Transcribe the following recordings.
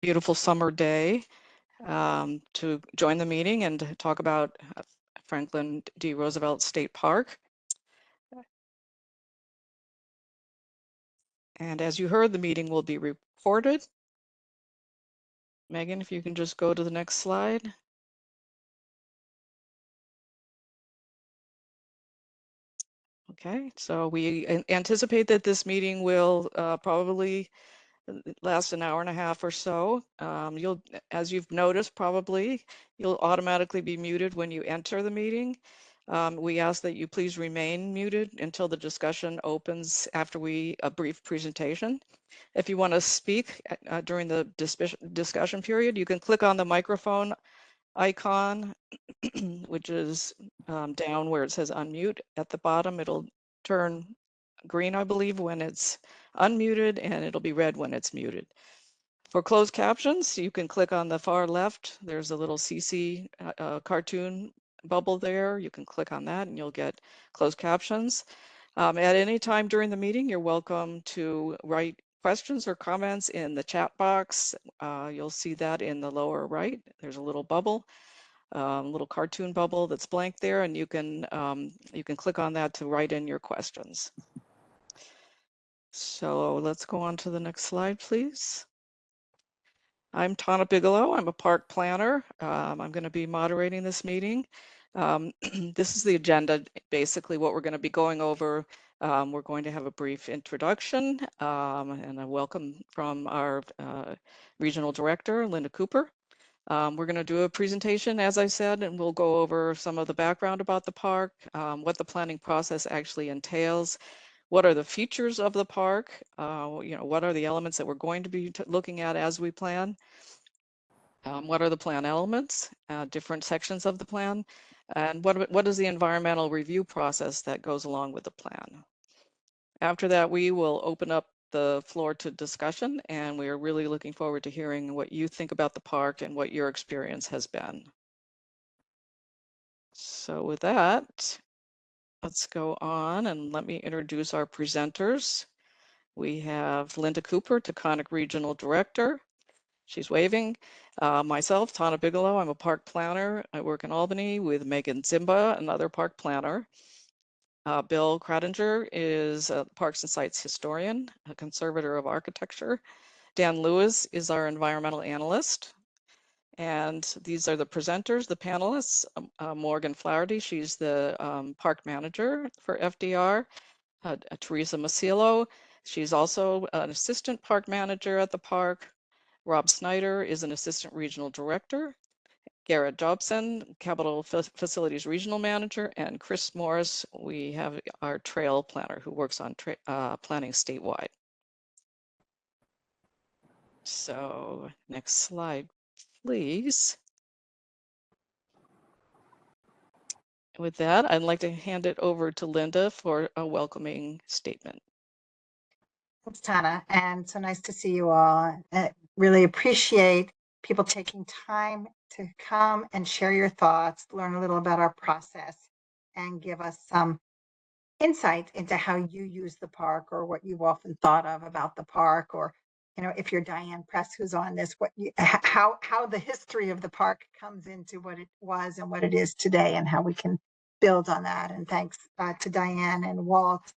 beautiful summer day to join the meeting and to talk about Franklin D. Roosevelt State Park. And as you heard, the meeting will be recorded. Megan, if you can just go to the next slide. Okay, so we anticipate that this meeting will probably last an hour and a half or so. As you've noticed, probably, you'll automatically be muted when you enter the meeting. We ask that you please remain muted until the discussion opens after a brief presentation. If you want to speak during the discussion period, you can click on the microphone icon, which is down where it says unmute at the bottom. It'll turn green, I believe, when it's unmuted, and it'll be red when it's muted. For closed captions, you can click on the far left. There's a little CC cartoon bubble there. You can click on that and you'll get closed captions. At any time during the meeting, you're welcome to write questions or comments in the chat box. You'll see that in the lower right. There's a little bubble, little cartoon bubble that's blank there, and you can click on that to write in your questions. So let's go on to the next slide, please. I'm Tana Bigelow. I'm a park planner. I'm going to be moderating this meeting. This is the agenda, basically what we're going to be going over. We're going to have a brief introduction and a welcome from our regional director, Linda Cooper. We're going to do a presentation, as I said, and we'll go over some of the background about the park, what the planning process actually entails, what are the features of the park, what are the elements that we're going to be looking at as we plan, what are the plan elements, different sections of the plan, and what is the environmental review process that goes along with the plan. After that, we will open up the floor to discussion, and we are really looking forward to hearing what you think about the park and what your experience has been. So with that, let's go on and let me introduce our presenters. We have Linda Cooper, Taconic Regional Director. She's waving. Myself, Tana Bigelow, I'm a park planner. I work in Albany with Megan Zimba, another park planner. Bill Kratinger is a Parks and Sites historian, a conservator of architecture. Dan Lewis is our environmental analyst. And these are the presenters, the panelists. Morgan Flaherty, she's the park manager for FDR. Teresa Masillo, she's also an assistant park manager at the park. Rob Snyder is an assistant regional director. Garrett Jobson, Capital Facilities Regional Manager, and Chris Morris, we have our trail planner who works on planning statewide. So next slide, please. With that, I'd like to hand it over to Linda for a welcoming statement. Thanks, Tana, and so nice to see you all. I really appreciate people taking time to come and share your thoughts, learn a little about our process, and give us some insight into how you use the park or what you've often thought of about the park, or if you're Diane Press who's on this, how the history of the park comes into what it was and what it is today, and how we can build on that. And thanks to Diane and Walt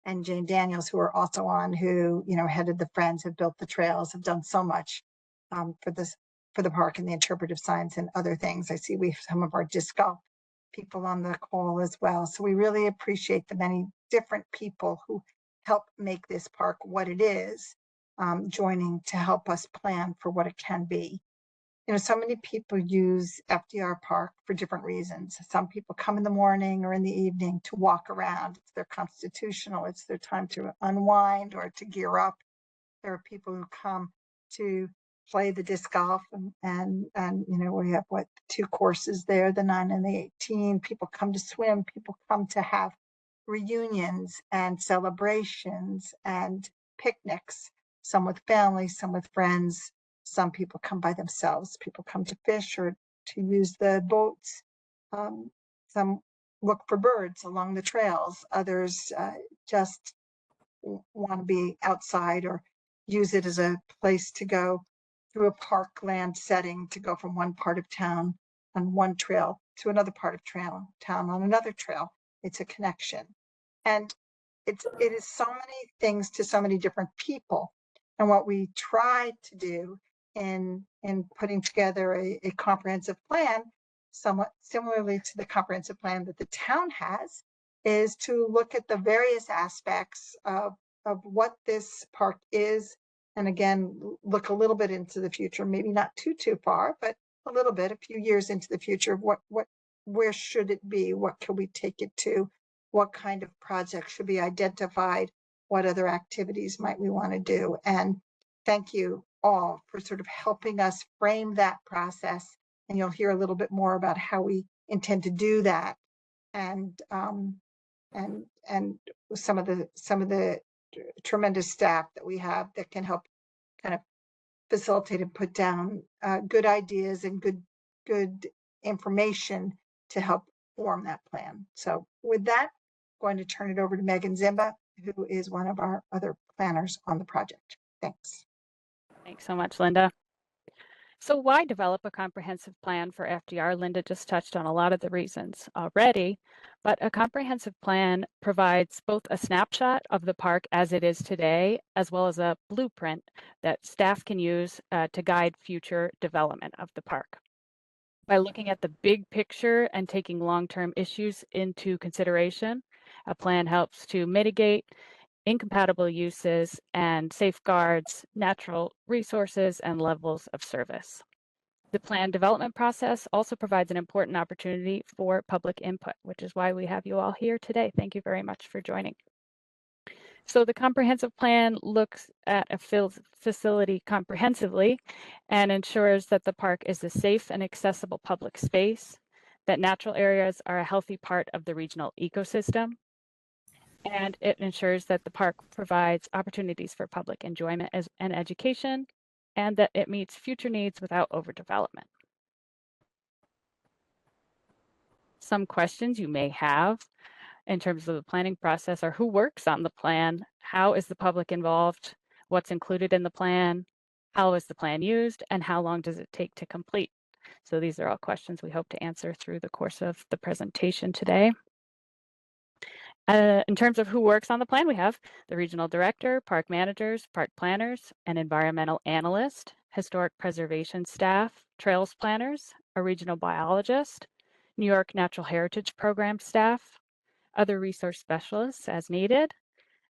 and Jane Daniels, who are also on, who headed the Friends, have built the trails, have done so much for the park and the interpretive science and other things. I see we have some of our disc golf people on the call as well. So we really appreciate the many different people who help make this park what it is, joining to help us plan for what it can be. So many people use FDR Park for different reasons. Some people come in the morning or in the evening to walk around. It's their constitutional, it's their time to unwind or to gear up. There are people who come to play the disc golf, and we have 2 courses there, the 9 and the 18. People come to swim, people come to have reunions and celebrations and picnics, some with families, some with friends. Some people come by themselves. People come to fish or to use the boats. Some look for birds along the trails. Others just want to be outside or use it as a place to go through a parkland setting to go from one part of town on one trail to another part of town on another trail. It's a connection. And it is so many things to so many different people. And what we try to do in putting together a comprehensive plan, somewhat similarly to the comprehensive plan that the town has, is to look at the various aspects of what this park is, and again, look a little bit into the future, maybe not too far, but a little bit, a few years into the future. Where should it be? What can we take it to? What kind of projects should be identified? What other activities might we want to do? And thank you all for sort of helping us frame that process. And you'll hear a little bit more about how we intend to do that, and some of the tremendous staff that we have that can help kind of facilitate and put down good ideas and good information to help form that plan. So with that, I'm going to turn it over to Megan Zimba, who is one of our other planners on the project. Thanks. Thanks so much, Linda. So why develop a comprehensive plan for FDR? Linda just touched on a lot of the reasons already, but a comprehensive plan provides both a snapshot of the park as it is today, as well as a blueprint that staff can use to guide future development of the park. By looking at the big picture and taking long-term issues into consideration, a plan helps to mitigate incompatible uses and safeguards natural resources and levels of service. The plan development process also provides an important opportunity for public input, which is why we have you all here today. Thank you very much for joining. So the comprehensive plan looks at a facility comprehensively and ensures that the park is a safe and accessible public space, that natural areas are a healthy part of the regional ecosystem, and it ensures that the park provides opportunities for public enjoyment and education, and that it meets future needs without overdevelopment. Some questions you may have in terms of the planning process are: who works on the plan? How is the public involved? What's included in the plan? How is the plan used? And how long does it take to complete? So these are all questions we hope to answer through the course of the presentation today. In terms of who works on the plan, we have the regional director, park managers, park planners, an environmental analyst, historic preservation staff, trails planners, a regional biologist, New York Natural Heritage Program staff, other resource specialists as needed,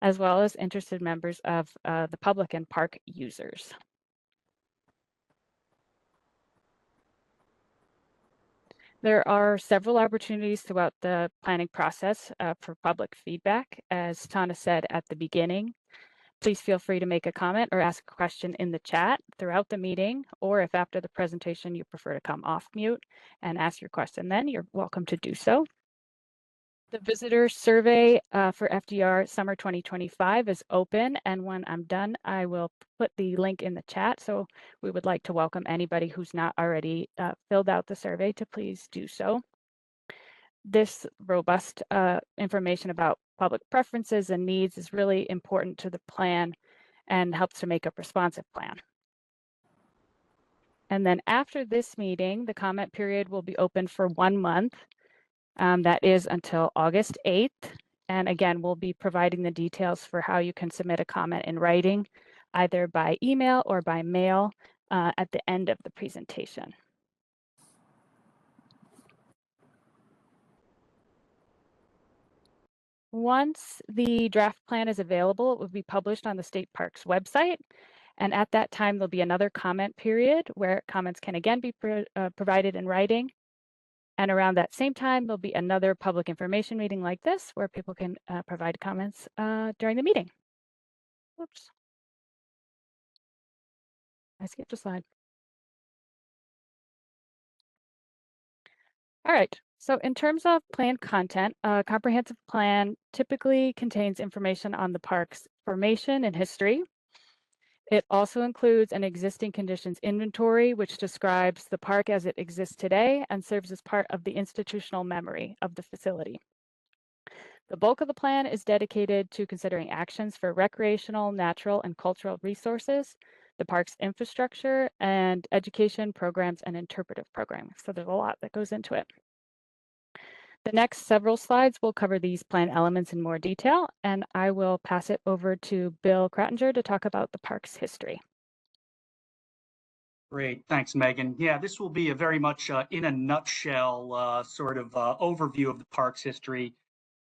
as well as interested members of the public and park users. There are several opportunities throughout the planning process for public feedback. As Tana said at the beginning, please feel free to make a comment or ask a question in the chat throughout the meeting, or if after the presentation you prefer to come off mute and ask your question, then you're welcome to do so. The visitor survey for FDR Summer 2025 is open, and when I'm done, I will put the link in the chat. So we would like to welcome anybody who's not already filled out the survey to please do so. This robust information about public preferences and needs is really important to the plan and helps to make a responsive plan. And then after this meeting, the comment period will be open for 1 month. That is until August 8th. And again, we'll be providing the details for how you can submit a comment in writing, either by email or by mail at the end of the presentation. Once the draft plan is available, it will be published on the state park's website. And at that time, there'll be another comment period where comments can again be provided in writing. And around that same time, there'll be another public information meeting like this where people can provide comments during the meeting. Whoops. I skipped a slide. All right, so in terms of plan content, a comprehensive plan typically contains information on the park's formation and history. It also includes an existing conditions inventory, which describes the park as it exists today and serves as part of the institutional memory of the facility. The bulk of the plan is dedicated to considering actions for recreational, natural, and cultural resources, the park's infrastructure, and education programs and interpretive programming. So there's a lot that goes into it. The next several slides will cover these plan elements in more detail, and I will pass it over to Bill Krattinger to talk about the park's history. Great, thanks, Megan. Yeah, this will be a very much in a nutshell sort of overview of the park's history.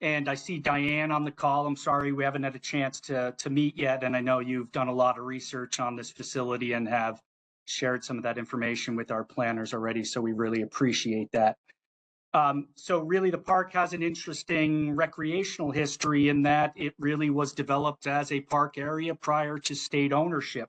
And I see Diane on the call. I'm sorry we haven't had a chance to meet yet, and I know you've done a lot of research on this facility and have shared some of that information with our planners already, so we really appreciate that. So really the park has an interesting recreational history in that it really was developed as a park area prior to state ownership.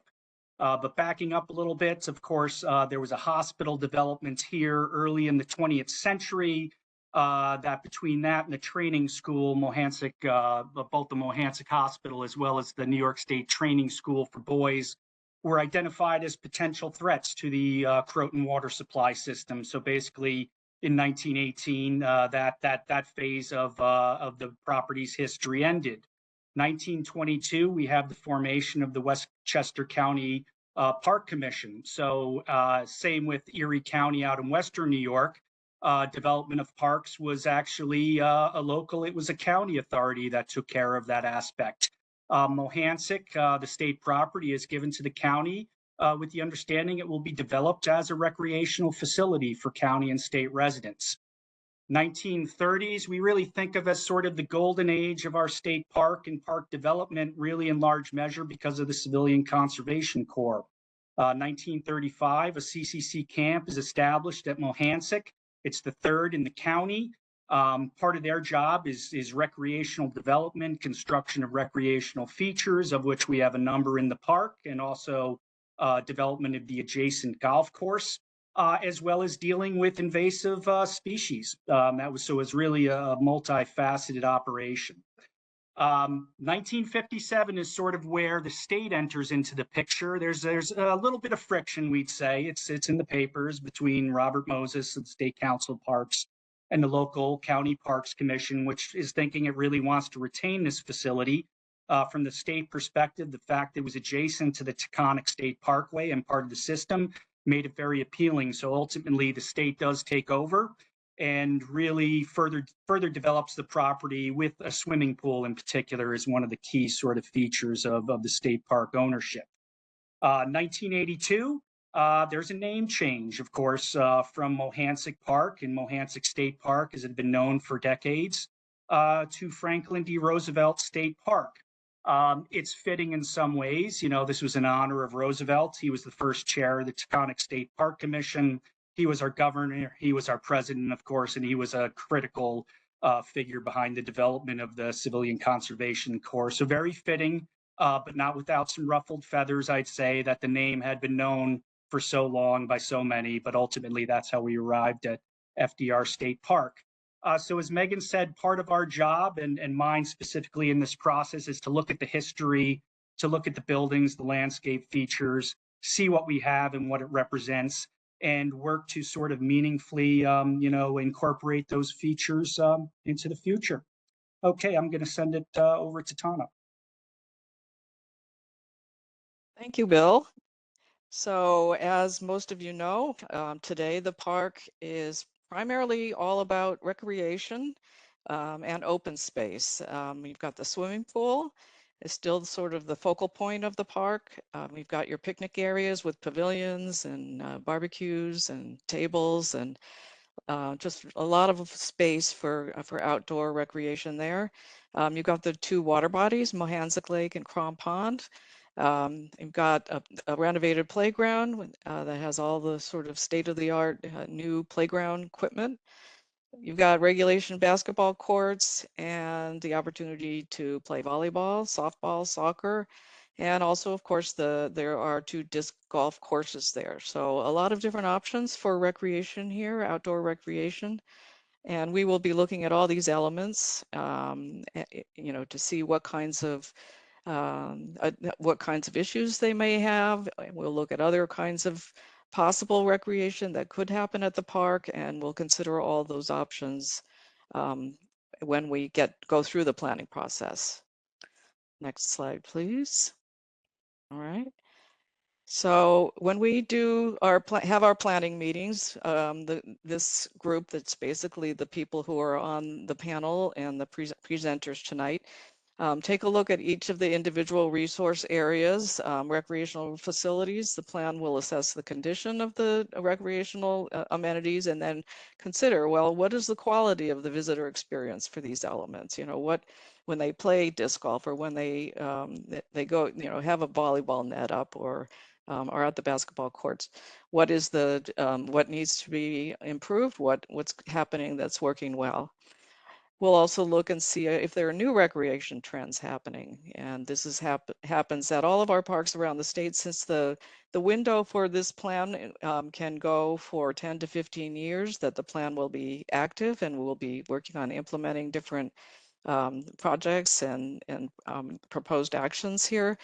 But backing up a little bit, of course, there was a hospital development here early in the 20th century. That between that and the training school, Mohansick, both the Mohansick Hospital as well as the New York State Training School for Boys were identified as potential threats to the Croton water supply system. So basically, in 1918, that phase of the property's history ended. 1922, we have the formation of the Westchester County Park Commission. So same with Erie County out in Western New York. Development of parks was actually it was a county authority that took care of that aspect. Mohansick, the state property, is given to the county with the understanding it will be developed as a recreational facility for county and state residents. 1930s, we really think of as sort of the golden age of our state park and park development, really in large measure because of the Civilian Conservation Corps. 1935, a CCC camp is established at Mohansick. It's the third in the county. Part of their job is recreational development, construction of recreational features, of which we have a number in the park, and also development of the adjacent golf course, as well as dealing with invasive species. That was so it's really a multifaceted operation. 1957 is sort of where the state enters into the picture. There's a little bit of friction, we'd say. It's in the papers between Robert Moses and the State Council of Parks and the local County Parks Commission, which is thinking it really wants to retain this facility. From the state perspective, the fact that it was adjacent to the Taconic State Parkway and part of the system made it very appealing. So ultimately, the state does take over and really further develops the property with a swimming pool in particular is one of the key sort of features of the state park ownership. 1982, there's a name change, of course, from Mohansick Park and Mohansick State Park, as it had been known for decades, to Franklin D. Roosevelt State Park. It's fitting in some ways. You know, this was in honor of Roosevelt. He was the first chair of the Taconic State Park Commission. He was our governor, he was our president, of course, and he was a critical figure behind the development of the Civilian Conservation Corps. So very fitting, but not without some ruffled feathers, I'd say, that the name had been known for so long by so many, but ultimately that's how we arrived at FDR State Park. So as Megan said, part of our job and mine specifically in this process is to look at the history, to look at the buildings, the landscape features, see what we have and what it represents, and work to sort of meaningfully, incorporate those features into the future. Okay, I'm going to send it over to Tana. Thank you, Bill. So as most of you know, today the park is primarily all about recreation and open space. You've got the swimming pool. It's still sort of the focal point of the park. We've got your picnic areas with pavilions and barbecues and tables and just a lot of space for outdoor recreation there. You've got the two water bodies, Mohansick Lake and Crom Pond. You've got a renovated playground that has all the sort of state-of-the-art new playground equipment. You've got regulation basketball courts and the opportunity to play volleyball, softball, soccer, and also, of course, there are two disc golf courses there. So a lot of different options for recreation here, outdoor recreation. And we will be looking at all these elements, to see what kinds of issues they may have. We'll look at other kinds of possible recreation that could happen at the park, and we'll consider all those options when we go through the planning process. Next slide, please. All right. So when we do have our planning meetings, this group that's basically the people who are on the panel and the presenters tonight, take a look at each of the individual resource areas, recreational facilities. The plan will assess the condition of the recreational amenities and then consider, well, what is the quality of the visitor experience for these elements? You know, when they play disc golf or when they go, you know, have a volleyball net up or at the basketball courts, what is the what needs to be improved? What's happening that's working well? We'll also look and see if there are new recreation trends happening. And this happens at all of our parks around the state, since the window for this plan can go for 10 to 15 years, that the plan will be active and we'll be working on implementing different projects and proposed actions here.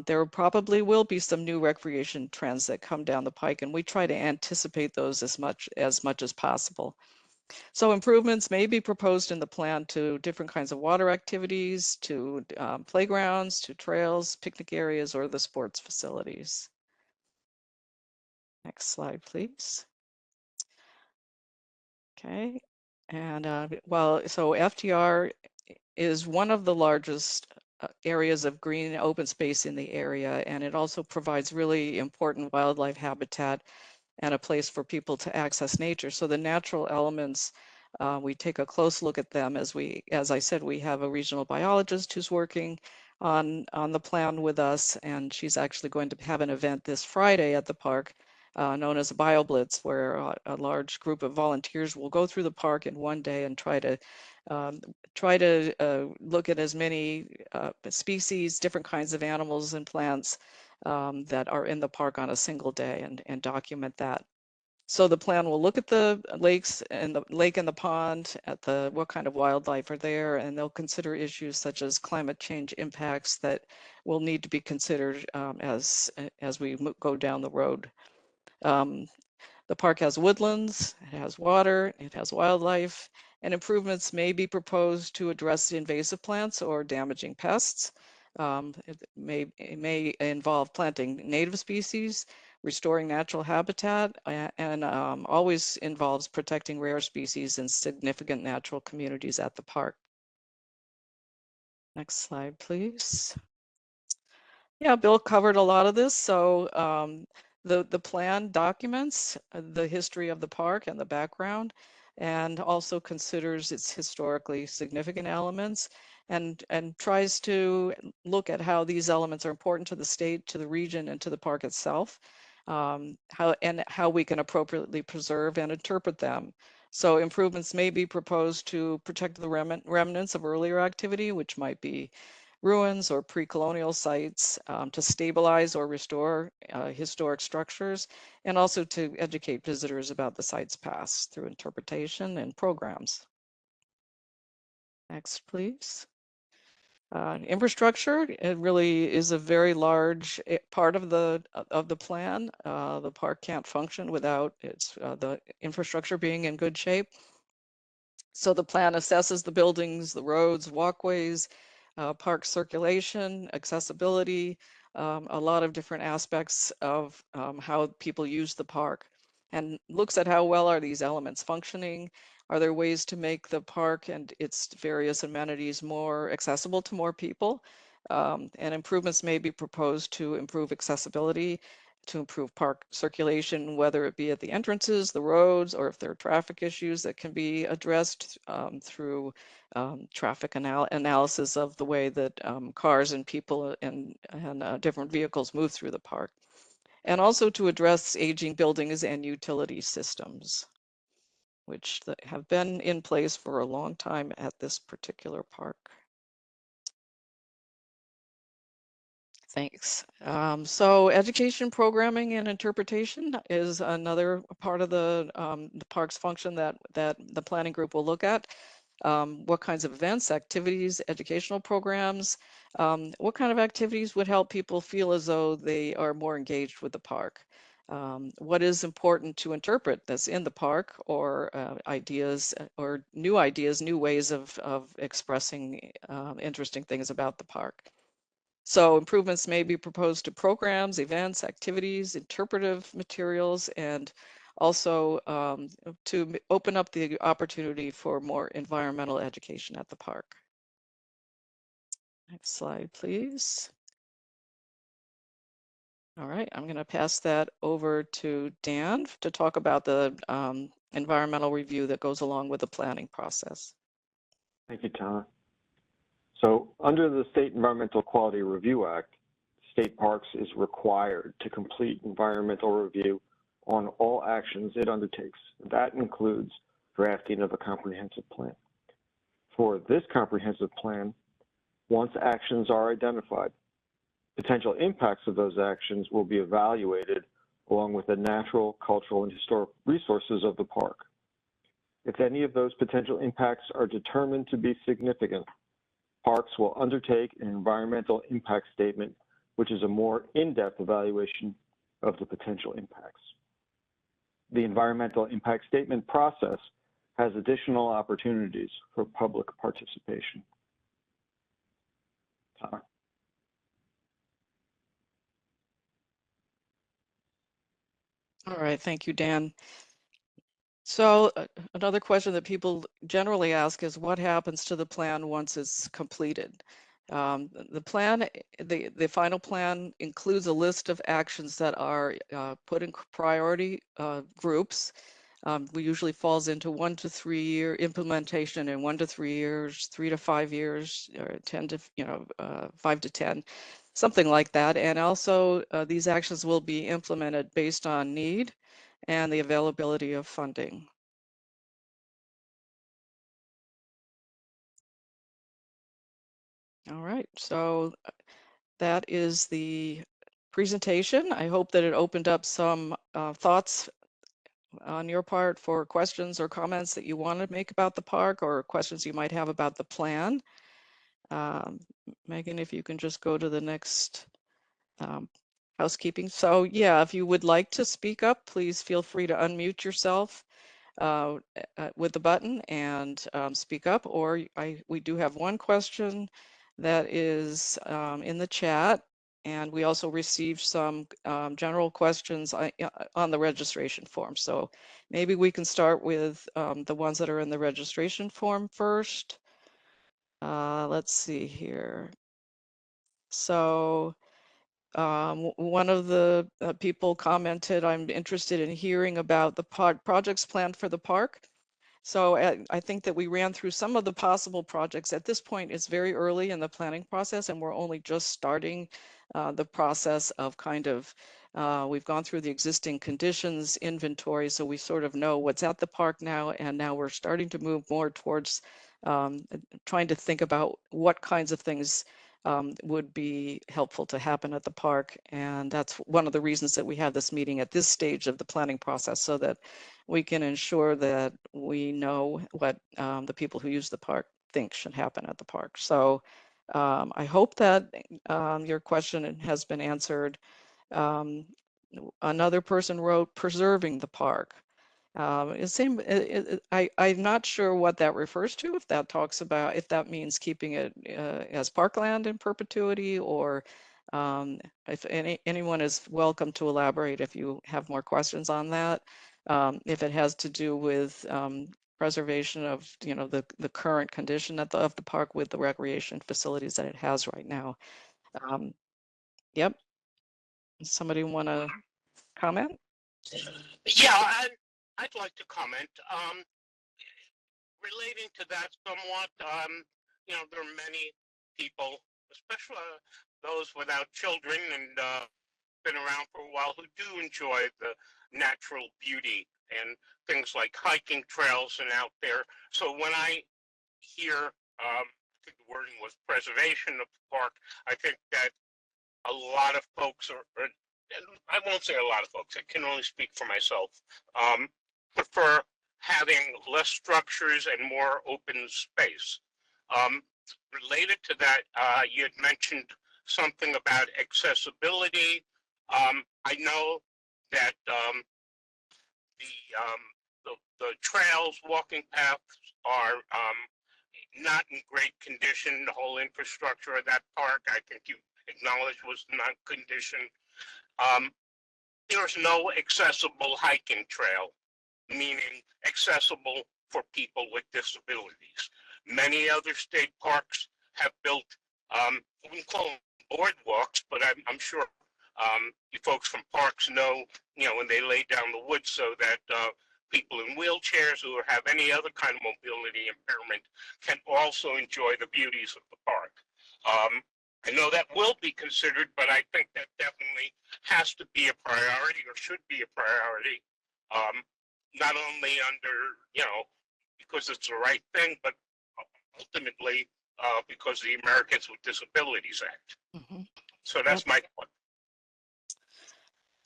There probably will be some new recreation trends that come down the pike, and we try to anticipate those as much as possible. So improvements may be proposed in the plan to different kinds of water activities, to playgrounds, to trails, picnic areas, or the sports facilities. Next slide, please. Okay, and so FDR is one of the largest areas of green open space in the area, and it also provides really important wildlife habitat and a place for people to access nature. So the natural elements, we take a close look at them as I said, we have a regional biologist who's working on the plan with us, and she's actually going to have an event this Friday at the park known as a BioBlitz, where a large group of volunteers will go through the park in one day and try to look at as many species, different kinds of animals and plants that are in the park on a single day, and document that. So the plan will look at the lakes and the lake and the pond, at what kind of wildlife are there, and they'll consider issues such as climate change impacts that will need to be considered as we go down the road. The park has woodlands, it has water, it has wildlife, and improvements may be proposed to address invasive plants or damaging pests. It may involve planting native species, restoring natural habitat, and always involves protecting rare species and significant natural communities at the park. Next slide, please. Yeah, Bill covered a lot of this. So the plan documents the history of the park and the background, and also considers its historically significant elements, and tries to look at how these elements are important to the state, to the region, and to the park itself, how we can appropriately preserve and interpret them. So improvements may be proposed to protect the remnants of earlier activity, which might be ruins or pre-colonial sites, to stabilize or restore historic structures, and also to educate visitors about the site's past through interpretation and programs. Next, please. Infrastructure, it really is a very large part of the plan. The park can't function without the infrastructure being in good shape. So the plan assesses the buildings, the roads, walkways, park circulation, accessibility, a lot of different aspects of how people use the park, and looks at how well are these elements functioning. Are there ways to make the park and its various amenities more accessible to more people? And improvements may be proposed to improve accessibility, to improve park circulation, whether it be at the entrances, the roads, or if there are traffic issues that can be addressed through traffic analysis of the way that cars and people and different vehicles move through the park. And also to address aging buildings and utility systems, which have been in place for a long time at this particular park. Thanks. So education, programming, and interpretation is another part of the park's function that the planning group will look at. What kinds of events, activities, educational programs, what kind of activities would help people feel as though they are more engaged with the park? What is important to interpret that's in the park, or ideas, or new ideas, new ways of expressing interesting things about the park? So improvements may be proposed to programs, events, activities, interpretive materials, and also to open up the opportunity for more environmental education at the park. Next slide, please. All right, I'm going to pass that over to Dan to talk about the environmental review that goes along with the planning process. Thank you, Tana. So under the State Environmental Quality Review Act, State Parks is required to complete environmental review on all actions it undertakes. That includes drafting of a comprehensive plan. For this comprehensive plan, once actions are identified, potential impacts of those actions will be evaluated along with the natural, cultural, and historic resources of the park. If any of those potential impacts are determined to be significant, parks will undertake an environmental impact statement, which is a more in-depth evaluation of the potential impacts. The environmental impact statement process has additional opportunities for public participation. Tana. All right, thank you, Dan. So another question that people generally ask is what happens to the plan once it's completed? The plan, the final plan includes a list of actions that are put in priority groups. We usually falls into 1 to 3 year implementation in 1 to 3 years, 3 to 5 years, or 10 to 5 to 10, something like that. And also these actions will be implemented based on need and the availability of funding. All right, so that is the presentation. I hope that it opened up some thoughts on your part for questions or comments that you want to make about the park or questions you might have about the plan. Megan, if you can just go to the next housekeeping. So yeah, if you would like to speak up, please feel free to unmute yourself with the button and speak up, or we do have one question that is in the chat, and we also received some general questions on the registration form. So maybe we can start with the ones that are in the registration form first. Let's see here. So one of the people commented, I'm interested in hearing about the projects planned for the park. So I think that we ran through some of the possible projects. At this point, it's very early in the planning process, and we're only just starting the process of kind of, we've gone through the existing conditions inventory, so we sort of know what's at the park now, and now we're starting to move more towards trying to think about what kinds of things would be helpful to happen at the park. And that's one of the reasons that we have this meeting at this stage of the planning process, so that we can ensure that we know what the people who use the park think should happen at the park. So I hope that your question has been answered. Another person wrote, preserving the park. I'm not sure what that refers to, if that talks about, if that means keeping it as parkland in perpetuity, or if anyone is welcome to elaborate if you have more questions on that. If it has to do with preservation of, the current condition of the park with the recreation facilities that it has right now. Yep. Somebody want to comment? Yeah, I'd like to comment. Relating to that somewhat, there are many people, especially those without children and been around for a while, who do enjoy the natural beauty and things like hiking trails and out there. So when I hear, I think the wording was preservation of the park, I think that a lot of folks I won't say a lot of folks, I can only speak for myself, prefer having less structures and more open space. Related to that, you had mentioned something about accessibility. I know that the trails, walking paths are not in great condition. The whole infrastructure of that park, I think you acknowledged was not condition. There's no accessible hiking trail, meaning accessible for people with disabilities. Many other state parks have built, we can call them boardwalks, but I'm sure you folks from parks know, when they lay down the wood so that people in wheelchairs or have any other kind of mobility impairment can also enjoy the beauties of the park. I know that will be considered, but I think that definitely has to be a priority or should be a priority, not only under, because it's the right thing, but ultimately because of the Americans with Disabilities Act. Mhm. So that's my point.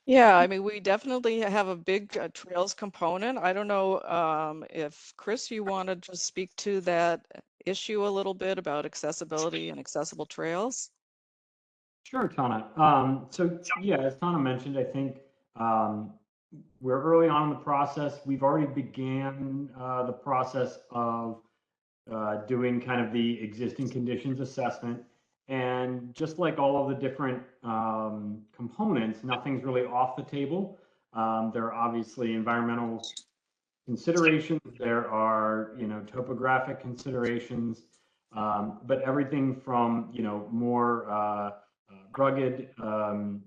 Yeah, I mean, we definitely have a big trails component. I don't know if Chris, you want to just speak to that issue a little bit about accessibility and accessible trails? Sure, Tana. So yeah, as Tana mentioned, I think we're early on in the process. We've already began the process of doing kind of the existing conditions assessment. And just like all of the different components, nothing's really off the table. There are obviously environmental considerations. There are, topographic considerations, but everything from, more rugged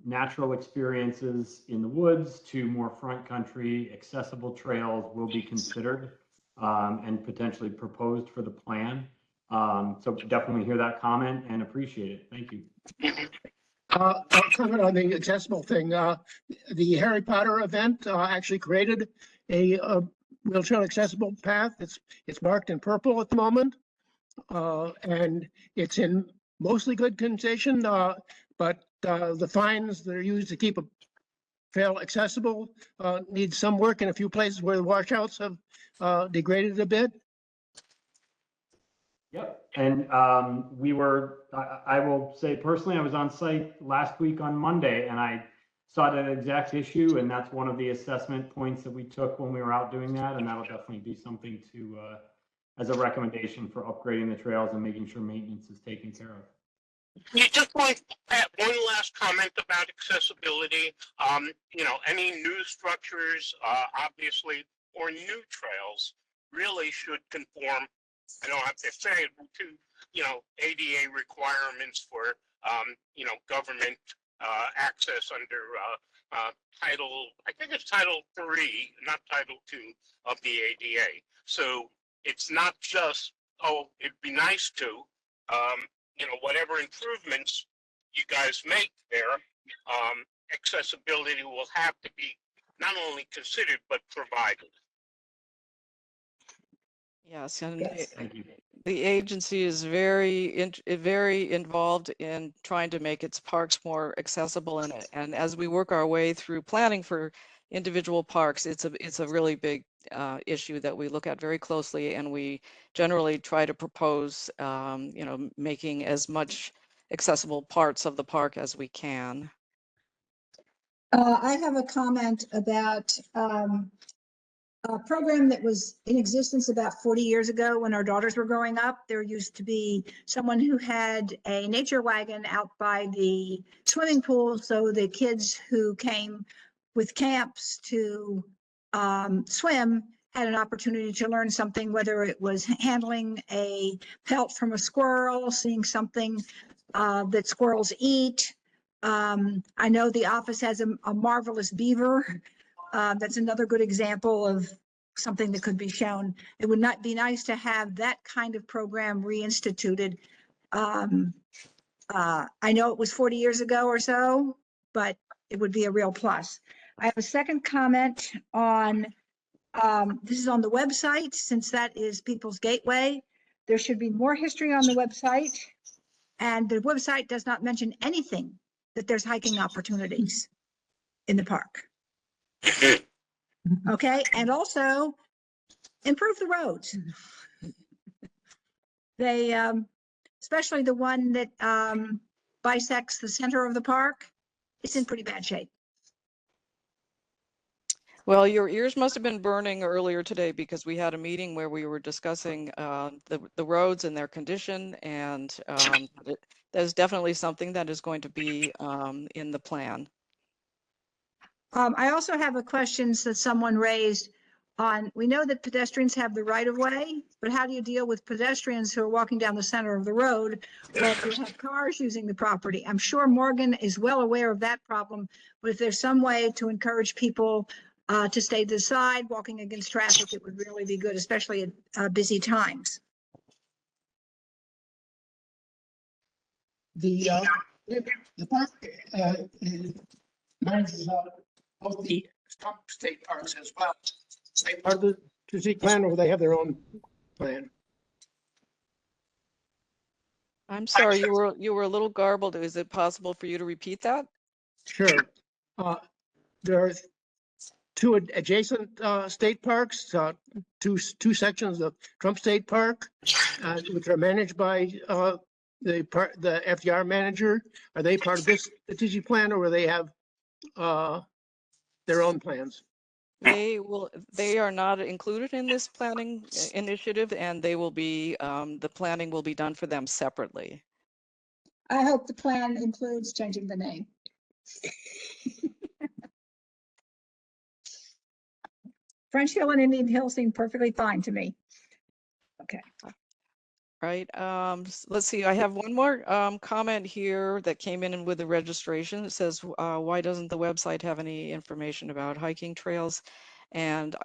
natural experiences in the woods to more front country accessible trails will be considered and potentially proposed for the plan. So definitely hear that comment and appreciate it. Thank you. I'll comment on the accessible thing. The Harry Potter event actually created a wheelchair accessible path. It's marked in purple at the moment, and it's in mostly good condition. But the fines that are used to keep a trail accessible need some work in a few places where the washouts have degraded a bit. Yep. And I will say personally, I was on site last week on Monday and I saw that exact issue. And that's one of the assessment points that we took when we were out doing that. And that'll definitely be something to, as a recommendation for upgrading the trails and making sure maintenance is taken care of. You just want one last comment about accessibility. Any new structures, obviously, or new trails really should conform, I don't have to say it, to, ADA requirements for, government access under I think it's Title 3, not Title 2 of the ADA. So it's not just, it'd be nice to, whatever improvements you guys make there, accessibility will have to be not only considered, but provided. Yes, and Yes. Thank you. the agency is very involved in trying to make its parks more accessible. And as we work our way through planning for individual parks, it's a really big issue that we look at very closely, and we generally try to propose, making as much accessible parts of the park as we can. I have a comment about a program that was in existence about 40 years ago when our daughters were growing up. There used to be someone who had a nature wagon out by the swimming pool, so the kids who came with camps to swim had an opportunity to learn something, whether it was handling a pelt from a squirrel, seeing something that squirrels eat. I know the office has a marvelous beaver. That's another good example of something that could be shown. It would not be nice to have that kind of program reinstituted. I know it was 40 years ago or so, but it would be a real plus. I have a second comment on, this is on the website, since that is people's gateway. There should be more history on the website, and the website does not mention anything that there's hiking opportunities in the park. Okay, and also improve the roads. They, especially the one that bisects the center of the park, it's in pretty bad shape. Well, your ears must have been burning earlier today because we had a meeting where we were discussing the roads and their condition, and there's definitely something that is going to be in the plan. I also have a question that someone raised on, we know that pedestrians have the right of way, but how do you deal with pedestrians who are walking down the center of the road, but you have cars using the property? I'm sure Morgan is well aware of that problem, but if there's some way to encourage people to stay to the side, walking against traffic, it would really be good, especially at busy times. The park manages both the state parks as well. They part of the strategic plan, or they have their own plan? I'm sorry, you were a little garbled. Is it possible for you to repeat that? Sure. There are two adjacent state parks, two sections of Trump State Park, which are managed by the FDR manager. Are they part of this strategic plan, or will they have their own plans? They are not included in this planning initiative, and they will be, the planning will be done for them separately. I hope the plan includes changing the name. French Hill and Indian Hill seem perfectly fine to me. Okay. Right. Let's see. I have one more comment here that came in with the registration. It says, why doesn't the website have any information about hiking trails? And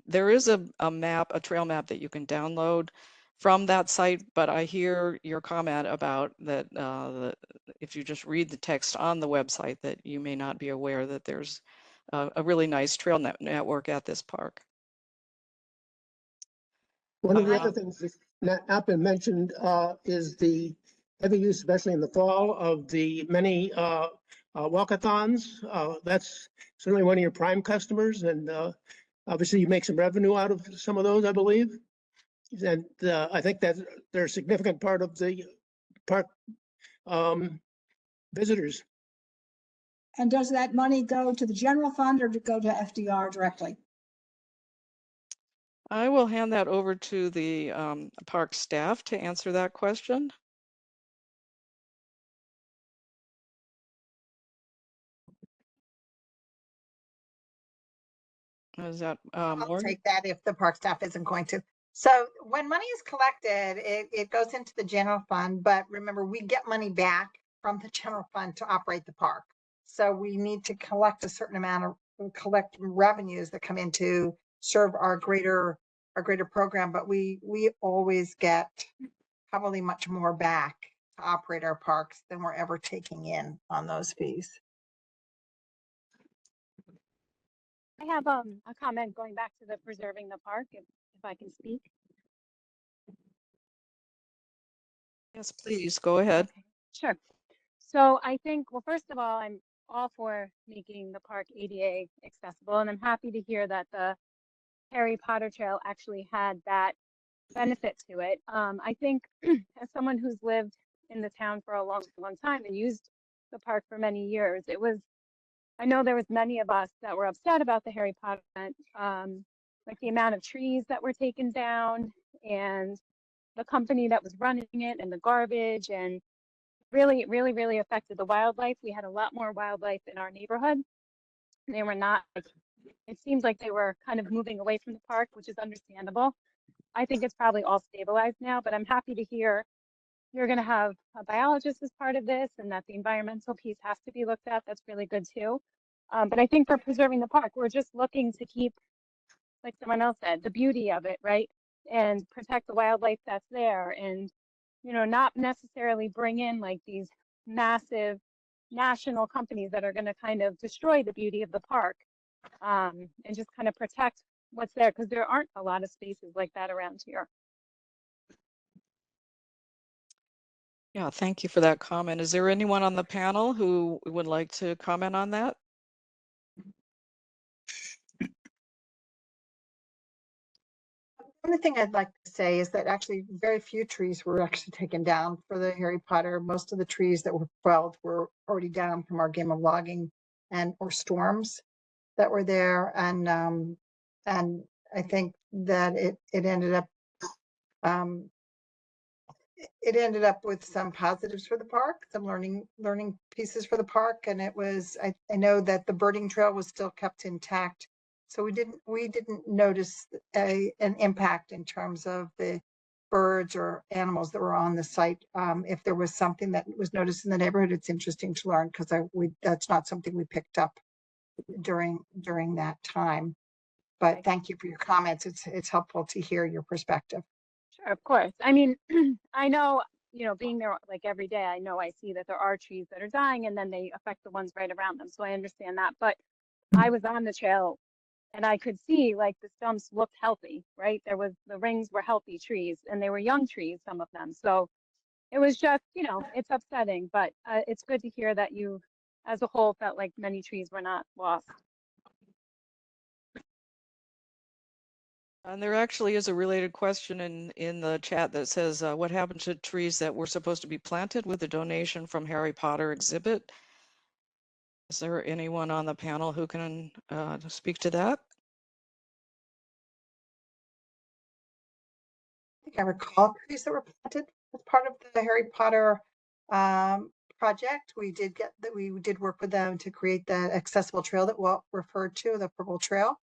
there is a map, a trail map that you can download from that site, but I hear your comment about that if you just read the text on the website, that you may not be aware that there's a really nice trail network at this park. One of the other things that's not been mentioned is the heavy use, especially in the fall, of the many walkathons. That's certainly one of your prime customers, and obviously you make some revenue out of some of those, I believe. And I think that they're a significant part of the park visitors. And does that money go to the general fund or to go to FDR directly? I will hand that over to the park staff to answer that question. Is that I'll Morgan? take that if the park staff isn't going to. So when money is collected, it goes into the general fund, but remember, we get money back from the general fund to operate the park. So we need to collect a certain amount of collect revenues that come in to serve our greater program, but we always get probably much more back to operate our parks than we're ever taking in on those fees. I have a comment going back to the preserving the park, if I can speak. Yes, please go ahead. Okay, sure. So I think, well, first of all, I'm all for making the park ADA accessible, and I'm happy to hear that the Harry Potter Trail actually had that benefit to it. I think as someone who's lived in the town for a long time and used the park for many years, I know there was many of us that were upset about the Harry Potter event, like the amount of trees that were taken down and the company that was running it and the garbage, and really affected the wildlife. We had a lot more wildlife in our neighborhood. They were not, it seems like they were kind of moving away from the park, which is understandable. I think it's probably all stabilized now, but I'm happy to hear you're going to have a biologist as part of this and that the environmental piece has to be looked at. That's really good too. But I think for preserving the park, we're just looking to keep, like someone else said, the beauty of it, right? And protect the wildlife that's there, and, you know, not necessarily bring in like these massive national companies that are going to kind of destroy the beauty of the park, and just kind of protect what's there, because there aren't a lot of spaces like that around here. Yeah, thank you for that comment. Is there anyone on the panel who would like to comment on that? One thing I'd like to say is that actually very few trees were actually taken down for the Harry Potter. Most of the trees that were felled were already down from our game of logging or storms that were there. And I think that it ended up with some positives for the park, some learning pieces for the park. And it was, I know that the birding trail was still kept intact. So we didn't notice an impact in terms of the birds or animals that were on the site. If there was something that was noticed in the neighborhood, it's interesting to learn, because that's not something we picked up during that time. But thank you for your comments. It's helpful to hear your perspective. Sure, of course. I mean, I know, being there like every day, I know I see that there are trees that are dying and then they affect the ones right around them. So I understand that. But I was on the trail and I could see like the stumps looked healthy, right? The rings were healthy trees and they were young trees, some of them. So it was just, it's upsetting, but it's good to hear that you as a whole felt like many trees were not lost. And there actually is a related question in the chat that says, what happened to trees that were supposed to be planted with a donation from Harry Potter exhibit? Is there anyone on the panel who can speak to that? I think I recall trees that were planted as part of the Harry Potter project. We did work with them to create that accessible trail that Walt referred to, the Purple Trail.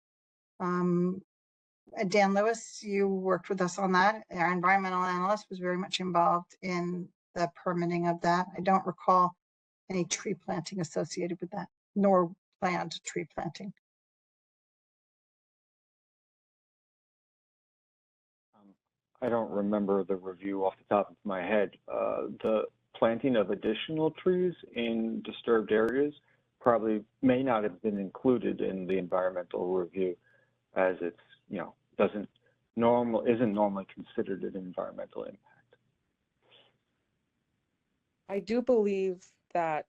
Dan Lewis, you worked with us on that. Our environmental analyst was very much involved in the permitting of that. I don't recall any tree planting associated with that, nor planned tree planting. I don't remember the review off the top of my head. The planting of additional trees in disturbed areas probably may not have been included in the environmental review, as it's, isn't normally considered an environmental impact. I do believe that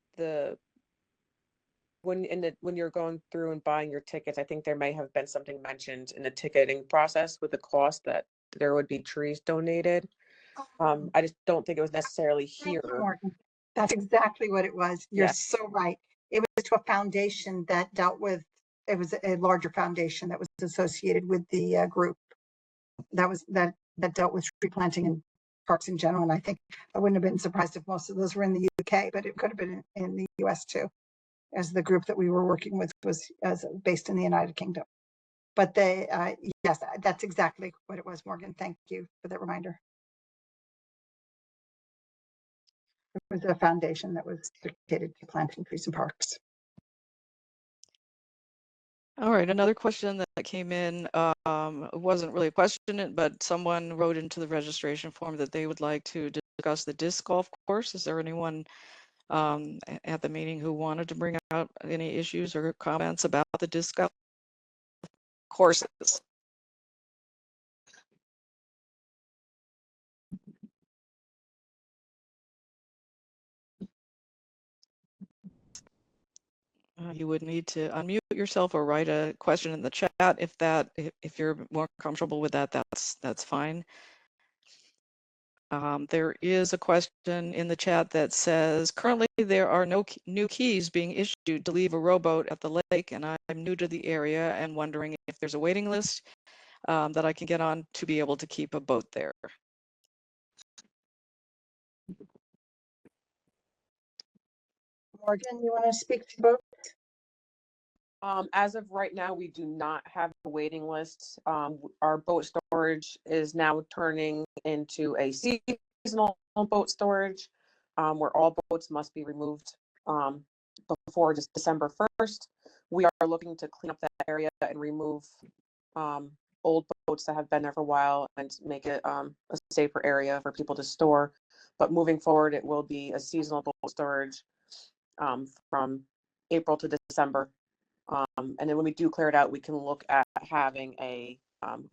when you're going through and buying your tickets, I think there may have been something mentioned in the ticketing process with the cost that there would be trees donated. I just don't think it was necessarily here. Morgan. That's exactly what it was. You're Yes. so right. It was to a foundation that dealt with, it was a larger foundation that was associated with the group that dealt with tree planting and parks in general. And I think I wouldn't have been surprised if most of those were in the UK, but it could have been in the US too, as the group that we were working with was based in the United Kingdom. But yes, that's exactly what it was, Morgan. Thank you for that reminder. It was a foundation that was dedicated to planting trees and parks. All right, another question that came in, it wasn't really a question, but someone wrote into the registration form that they would like to discuss the disc golf course. Is there anyone at the meeting who wanted to bring out any issues or comments about the disc golf courses? You would need to unmute yourself or write a question in the chat if you're more comfortable with that. That's fine. There is a question in the chat that says, currently there are no new keys being issued to leave a rowboat at the lake, and I'm new to the area and wondering if there's a waiting list that I can get on to be able to keep a boat there. Morgan, you want to speak to both? As of right now, we do not have a waiting list. Our boat storage is now turning into a seasonal boat storage, where all boats must be removed before just December 1st. We are looking to clean up that area and remove old boats that have been there for a while and make it a safer area for people to store. But moving forward, it will be a seasonal boat storage from April to December. And then when we do clear it out, we can look at having a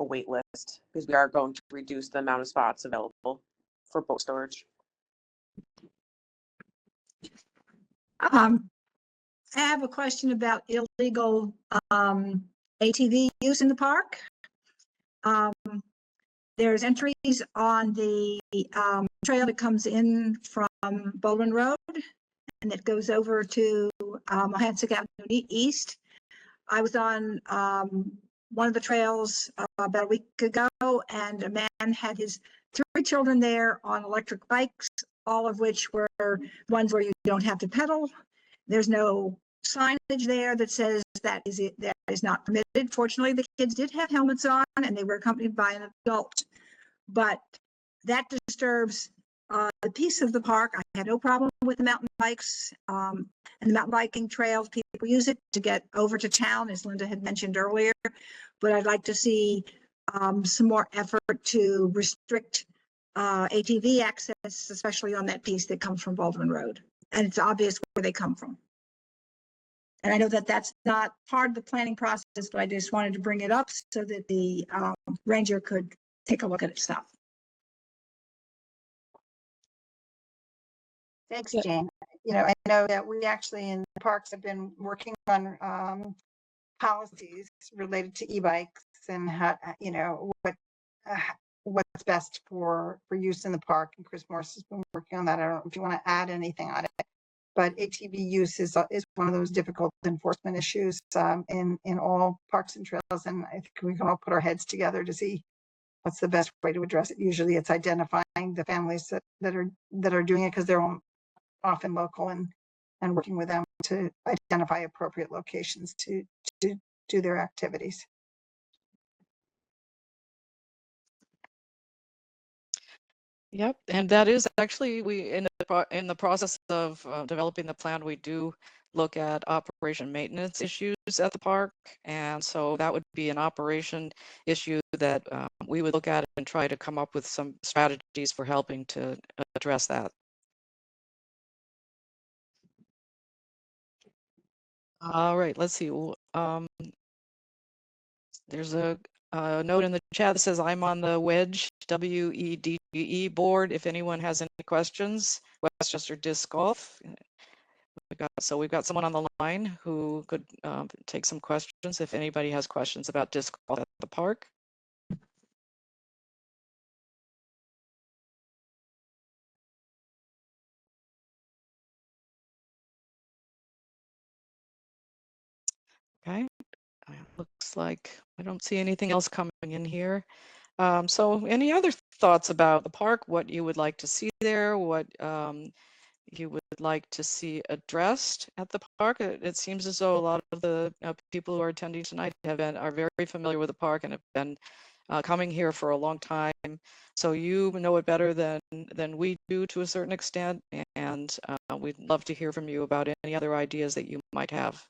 wait list, because we are going to reduce the amount of spots available for boat storage. I have a question about illegal ATV use in the park. There's entries on the trail that comes in from Baldwin Road, and it goes over to Mohansick Avenue East. I was on one of the trails about a week ago, and a man had his 3 children there on electric bikes, all of which were ones where you don't have to pedal. There's no signage there that says that is not permitted. Fortunately, the kids did have helmets on, and they were accompanied by an adult. But that disturbs the peace of the park. I had no problem with the mountain bikes and the mountain biking trails. People use it to get over to town, as Linda had mentioned earlier. But I'd like to see some more effort to restrict ATV access, especially on that piece that comes from Baldwin Road. And it's obvious where they come from. And I know that that's not part of the planning process, but I just wanted to bring it up so that the ranger could take a look at stuff. Thanks, Jane. You know, I know that we actually in the parks have been working on policies related to e-bikes and how, you know, what's best for use in the park. And Chris Morris has been working on that. I don't know if you want to add anything on it, but ATV use is one of those difficult enforcement issues in all parks and trails. And I think we can all put our heads together to see what's the best way to address it. Usually it's identifying the families that are doing it because they're often local and working with them to identify appropriate locations to do their activities. Yep, and that is actually in the process of developing the plan. We do look at operation maintenance issues at the park, and so that would be an operation issue that we would look at and try to come up with some strategies for helping to address that. All right, let's see. There's a note in the chat that says I'm on the WEDGE, WEDGE board. If anyone has any questions, Westchester Disc Golf. We've got someone on the line who could take some questions if anybody has questions about disc golf at the park. Okay, looks like I don't see anything else coming in here. So any other thoughts about the park, what you would like to see there, what you would like to see addressed at the park? It seems as though a lot of the people who are attending tonight are very familiar with the park and have been coming here for a long time. So you know it better than we do to a certain extent, and we'd love to hear from you about any other ideas that you might have.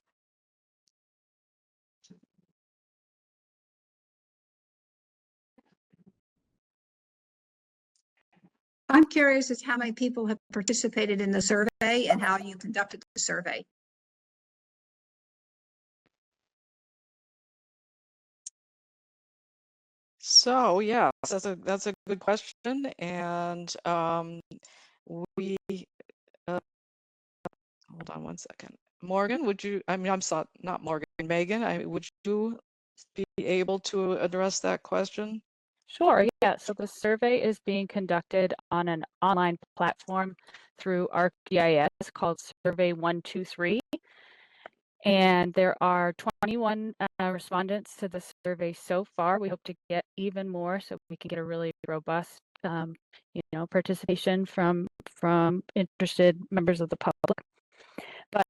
I'm curious as how many people have participated in the survey and how you conducted the survey. So yeah, that's a good question, and we hold on one second. Morgan, would you? I mean, I'm sorry, not Morgan. Megan, would you be able to address that question? Sure, yeah. So the survey is being conducted on an online platform through ArcGIS called Survey 123. And there are 21 respondents to the survey so far. We hope to get even more so we can get a really robust participation from interested members of the public. But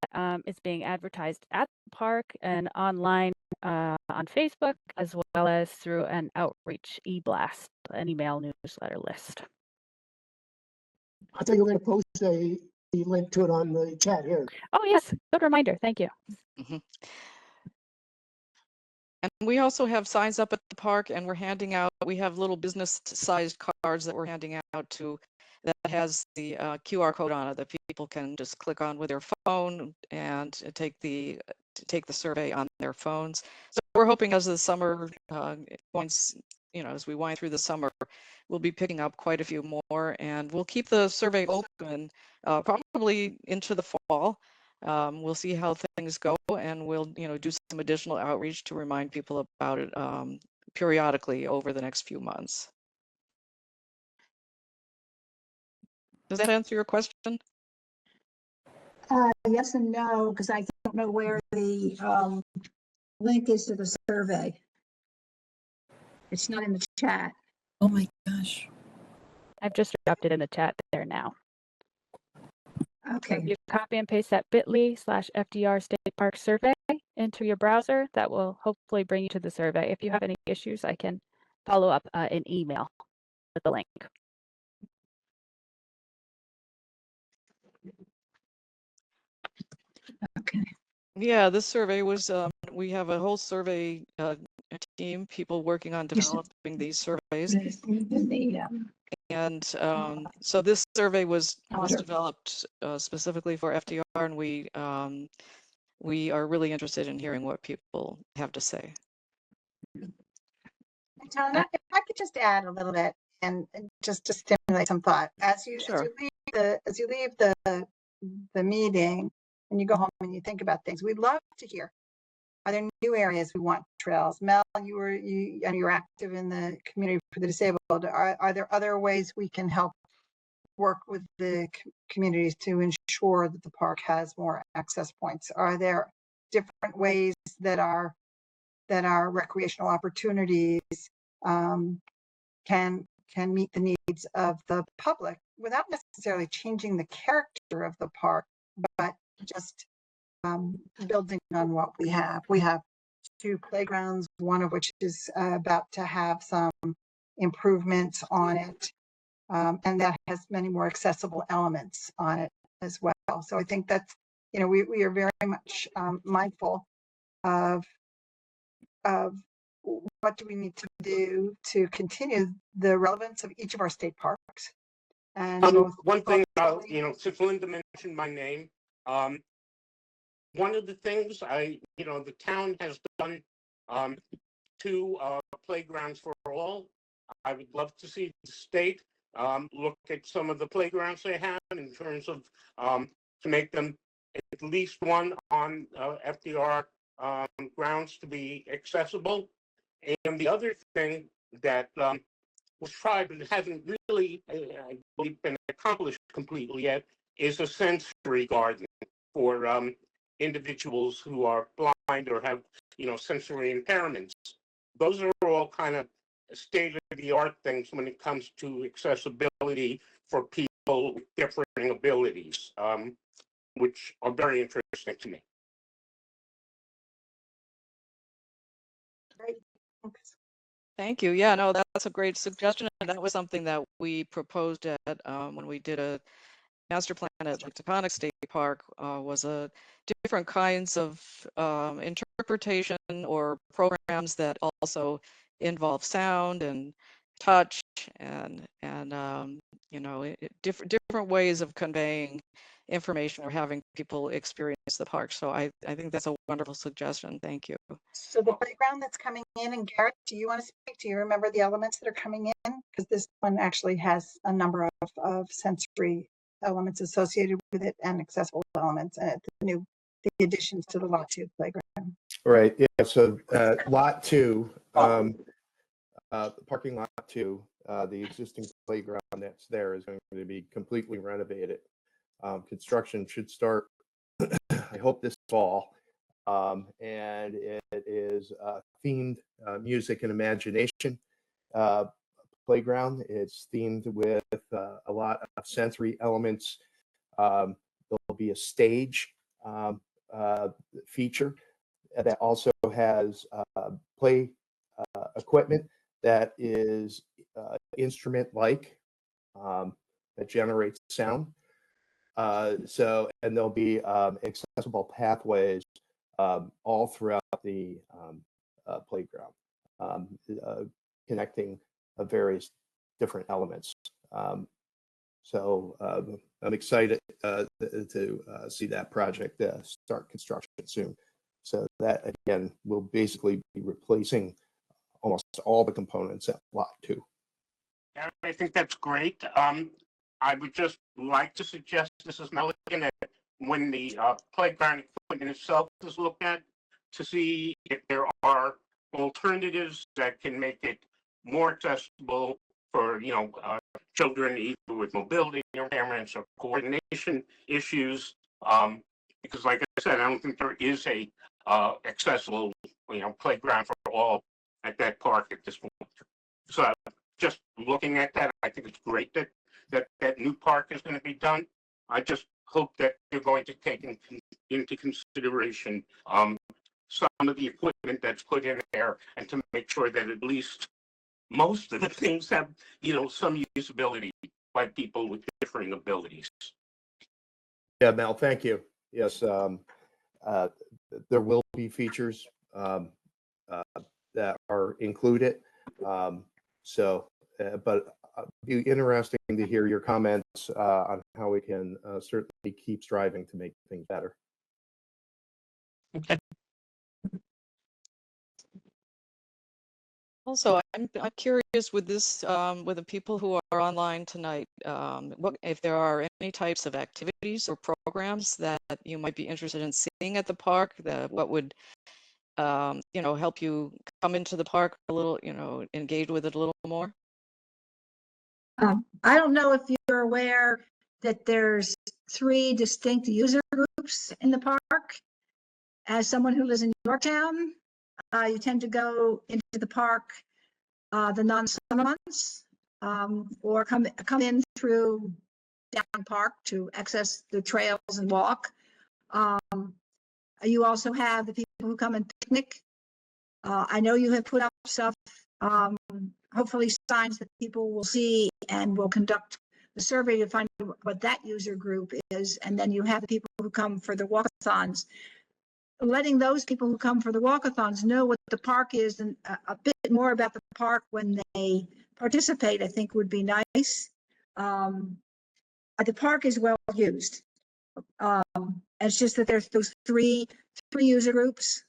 it's being advertised at the park and online on Facebook, as well as through an outreach e-blast, an email newsletter list. I thought you were going to post the link to it on the chat here. Oh, yes. Good reminder. Thank you. Mm-hmm. And we also have signs up at the park, and we're handing out, we have little business-sized cards that we're handing out that has the QR code on it that people can just click on with their phone and take the survey on their phones. So we're hoping as the summer points, as we wind through the summer, we'll be picking up quite a few more, and we'll keep the survey open probably into the fall. We'll see how things go, and we'll do some additional outreach to remind people about it periodically over the next few months. Does that answer your question? Yes and no, because I don't know where the link is to the survey. It's not in the chat. Oh my gosh. I've just dropped it in the chat there now. Okay. You copy and paste that bit.ly/FDR State Park survey into your browser. That will hopefully bring you to the survey. If you have any issues, I can follow up in email with the link. Okay. Yeah, this survey was, we have a whole survey team, people working on developing these surveys. And so this survey was developed specifically for FDR, and we are really interested in hearing what people have to say. Tana, if I could just add a little bit and just to stimulate some thought as you leave the meeting and you go home and you think about things, we'd love to hear. Are there new areas we want trails? Mel, you're active in the community for the disabled. Are there other ways we can help work with the communities to ensure that the park has more access points? Are there different ways that our recreational opportunities can meet the needs of the public without necessarily changing the character of the park, but just building on what we have? We have 2 playgrounds, one of which is about to have some improvements on it. And that has many more accessible elements on it as well. So I think that's, we are very much mindful of what do we need to do to continue the relevance of each of our state parks. And one thing, since Linda mentioned my name, one of the things the town has done 2 playgrounds for all. I would love to see the state look at some of the playgrounds they have in terms of to make them at least one on FDR grounds to be accessible. And the other thing that was tried but hasn't really, I believe, been accomplished completely yet is a sensory garden for individuals who are blind or have, sensory impairments. Those are all kind of state-of-the-art things when it comes to accessibility for people with differing abilities, which are very interesting to me. Great. Thank you. Yeah, no, that's a great suggestion. And that was something that we proposed at when we did a master plan at Taconic State Park, was a different kinds of interpretation or programs that also involve sound and touch and different ways of conveying information or having people experience the park. So I think that's a wonderful suggestion. Thank you. So the playground that's coming in, and Garrett, do you want to speak? Do you remember the elements that are coming in? Because this one actually has a number of sensory elements associated with it and accessible elements, and the additions to the Lot 2 playground. Right. Yeah. So Lot 2, parking lot 2, the existing playground that's there is going to be completely renovated. Construction should start, I hope, this fall. And it is themed music and imagination playground. It's themed with a lot of sensory elements. There'll be a stage feature that also has play equipment that is instrument-like, that generates sound. And there'll be accessible pathways all throughout the playground, connecting various different elements. So I'm excited to see that project start construction soon. So that, again, will basically be replacing almost all the components at Lot 2. I think that's great. I would just like to suggest, this is now looking at when the playground equipment itself is looked at, to see if there are alternatives that can make it more accessible for children either with mobility impairments or coordination issues. Because like I said, I don't think there is a accessible, playground for all at that park at this point. So just looking at that, I think it's great that new park is going to be done. I just hope that you're going to take into consideration some of the equipment that's put in there, and to make sure that at least most of the things have, some usability by people with differing abilities. Yeah, Mel, thank you. Yes, there will be features that are included. But it'd be interesting to hear your comments on how we can certainly keep striving to make things better. Okay. Also, I'm curious with this, with the people who are online tonight, what if there are any types of activities or programs that you might be interested in seeing at the park, that what would help you come into the park a little, engage with it a little more? I don't know if you're aware that there's 3 distinct user groups in the park. As someone who lives in Yorktown, you tend to go into the park the non-summer months, or come in through down park to access the trails and walk. You also have the people who come and picnic. I know you have put up stuff, hopefully signs that people will see, and will conduct the survey to find what that user group is. And then you have the people who come for the walkathons. Letting those people who come for the walkathons know what the park is, and a bit more about the park when they participate, I think would be nice. The park is well used. It's just that there's those three user groups.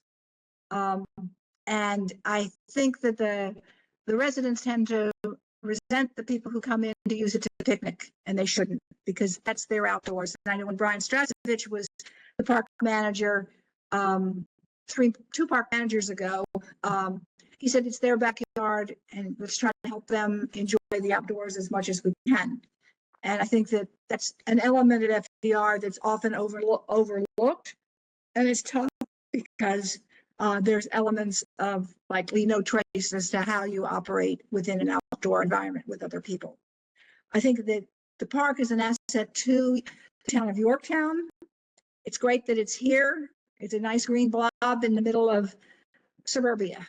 And I think that the residents tend to resent the people who come in to use it to picnic, and they shouldn't, because that's their outdoors. And I know when Brian Strasovich was the park manager, 2 park managers ago, he said it's their backyard, and let's try to help them enjoy the outdoors as much as we can. And I think that that's an element at FDR that's often overlooked, and it's tough because there's elements of no trace as to how you operate within an outdoor environment with other people. I think that the park is an asset to the town of Yorktown. It's great that it's here. It's a nice green blob in the middle of suburbia.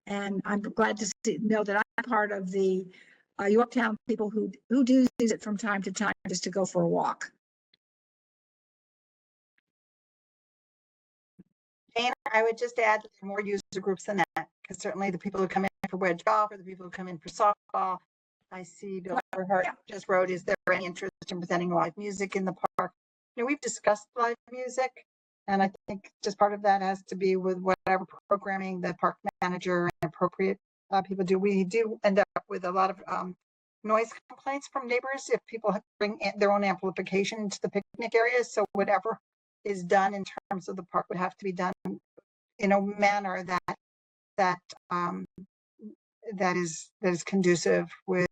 And I'm glad to know that I'm part of the Yorktown people who do use it from time to time just to go for a walk. Jane, I would just add more user groups than that, because certainly the people who come in for wedge golf, or the people who come in for softball. I see Bill Earhart just wrote, is there any interest in presenting live music in the park? We've discussed live music, and I think just part of that has to be with whatever programming the park manager and appropriate people do. We do end up with a lot of noise complaints from neighbors if people bring their own amplification into the picnic areas. So whatever is done in terms of the park would have to be done in a manner that is conducive with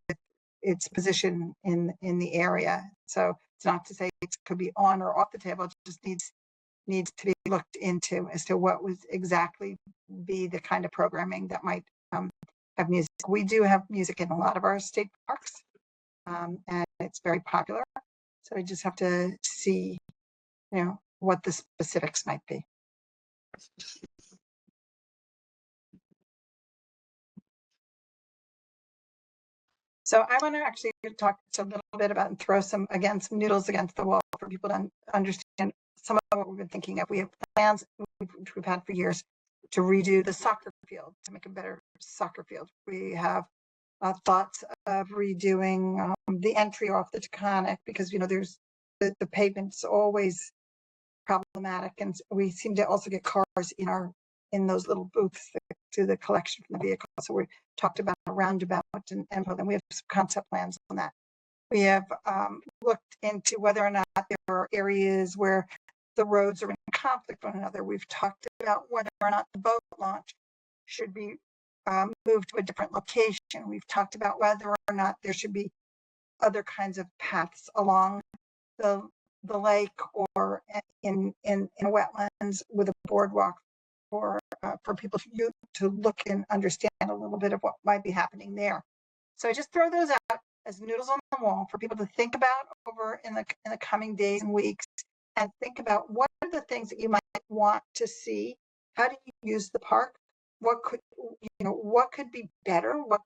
its position in the area. So it's not to say it could be on or off the table. It just needs to be looked into as to what would exactly be the kind of programming that might have music. We do have music in a lot of our state parks, and it's very popular. So we just have to see, what the specifics might be. So I want to actually talk a little bit about and throw some noodles against the wall for people to understand some of what we've been thinking of. We have plans which we've had for years to redo the soccer field, to make a better soccer field. We have thoughts of redoing the entry off the Taconic, because there's the pavement's always problematic, and we seem to also get cars in those little booths to the collection from the vehicle. So we talked about a roundabout, and we have some concept plans on that. We have looked into whether or not there are areas where the roads are in conflict with one another. We've talked about whether or not the boat launch should be moved to a different location. We've talked about whether or not there should be other kinds of paths along the the lake or in wetlands with a boardwalk for people to look and understand a little bit of what might be happening there. So I just throw those out as noodles on the wall for people to think about over in the coming days and weeks, and think about what are the things that you might want to see. How do you use the park? What could be better? What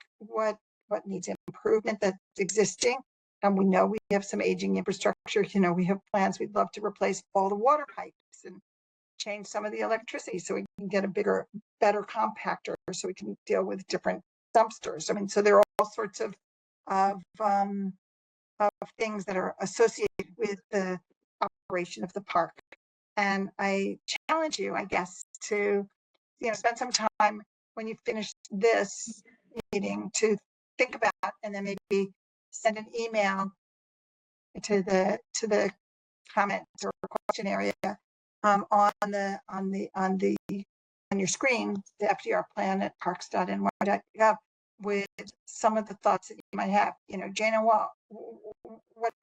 needs improvement that's existing? And we know we have some aging infrastructure. We have plans. We'd love to replace all the water pipes and change some of the electricity so we can get a bigger, better compactor so we can deal with different dumpsters. I mean, so there are all sorts of things that are associated with the operation of the park. And I challenge you, I guess, to spend some time when you finish this meeting to think about, and then maybe send an email to the comments or question area on your screen, the FDR plan at parks.ny.gov, with some of the thoughts that you might have. Jana, what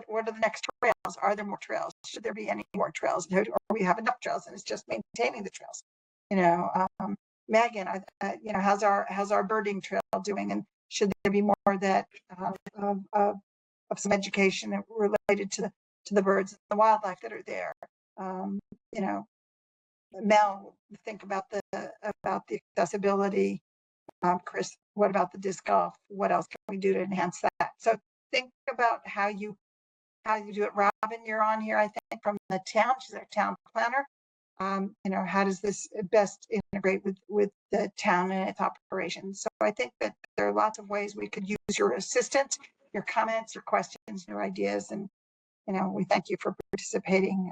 are the next trails? Are there more trails? Should there be any more trails? Or we have enough trails and it's just maintaining the trails? Megan, how's our birding trail doing? And should there be more that of some education related to the birds and the wildlife that are there? Mel, think about the accessibility. Chris, what about the disc golf? What else can we do to enhance that? So think about how you do it. Robin, you're on here, I think, from the town. She's our town planner. How does this best integrate with the town and its operations? So I think that there are lots of ways we could use your assistance, your comments, your questions, your ideas, and we thank you for participating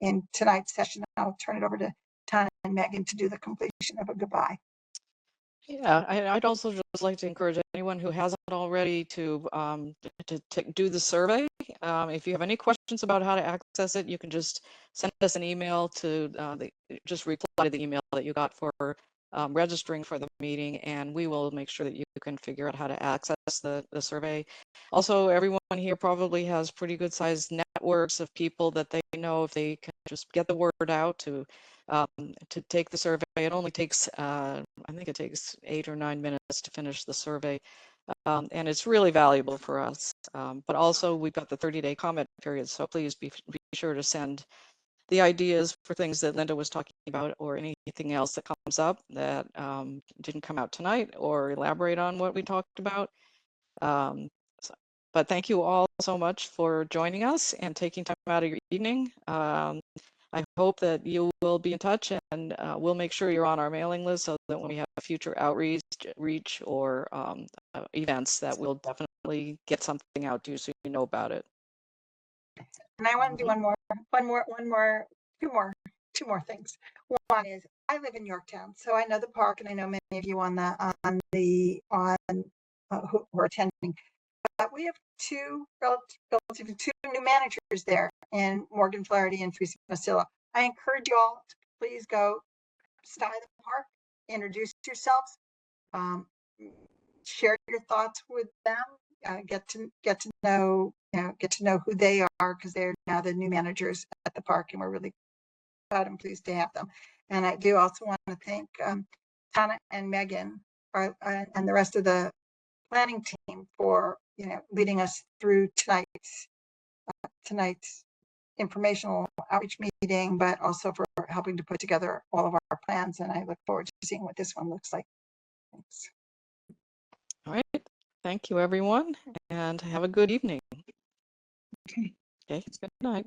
in tonight's session. I'll turn it over to Tana and Megan to do the completion of a goodbye. Yeah, I'd also just like to encourage anyone who hasn't already to do the survey. If you have any questions about how to access it, you can just send us an email to just reply to the email that you got for registering for the meeting, and we will make sure that you can figure out how to access the survey. Also, everyone here probably has pretty good sized networks of people that they know if they can just get the word out to take the survey. It only takes, I think it takes 8 or 9 minutes to finish the survey. And it's really valuable for us. But also we've got the 30-day comment period. So please be sure to send the ideas for things that Linda was talking about, or anything else that comes up that didn't come out tonight, or elaborate on what we talked about. But thank you all so much for joining us and taking time out of your evening. I hope that you will be in touch, and we'll make sure you're on our mailing list so that when we have future outreach or events, that we'll definitely get something out to you so you know about it. And I want to do two more things. One is I live in Yorktown, so I know the park, and I know many of you who are attending. But we have two new managers there in Morgan Flaherty and Teresa Masilla. I encourage you all to please go stop at the park, introduce yourselves, share your thoughts with them, get to know who they are, because they're now the new managers at the park, and we're really proud and pleased to have them. And I do also want to thank Tana and Megan and the rest of the planning team for leading us through tonight's informational outreach meeting, but also for helping to put together all of our plans. And I look forward to seeing what this one looks like. Thanks. All right. Thank you, everyone, and have a good evening. Okay. Okay. Good night.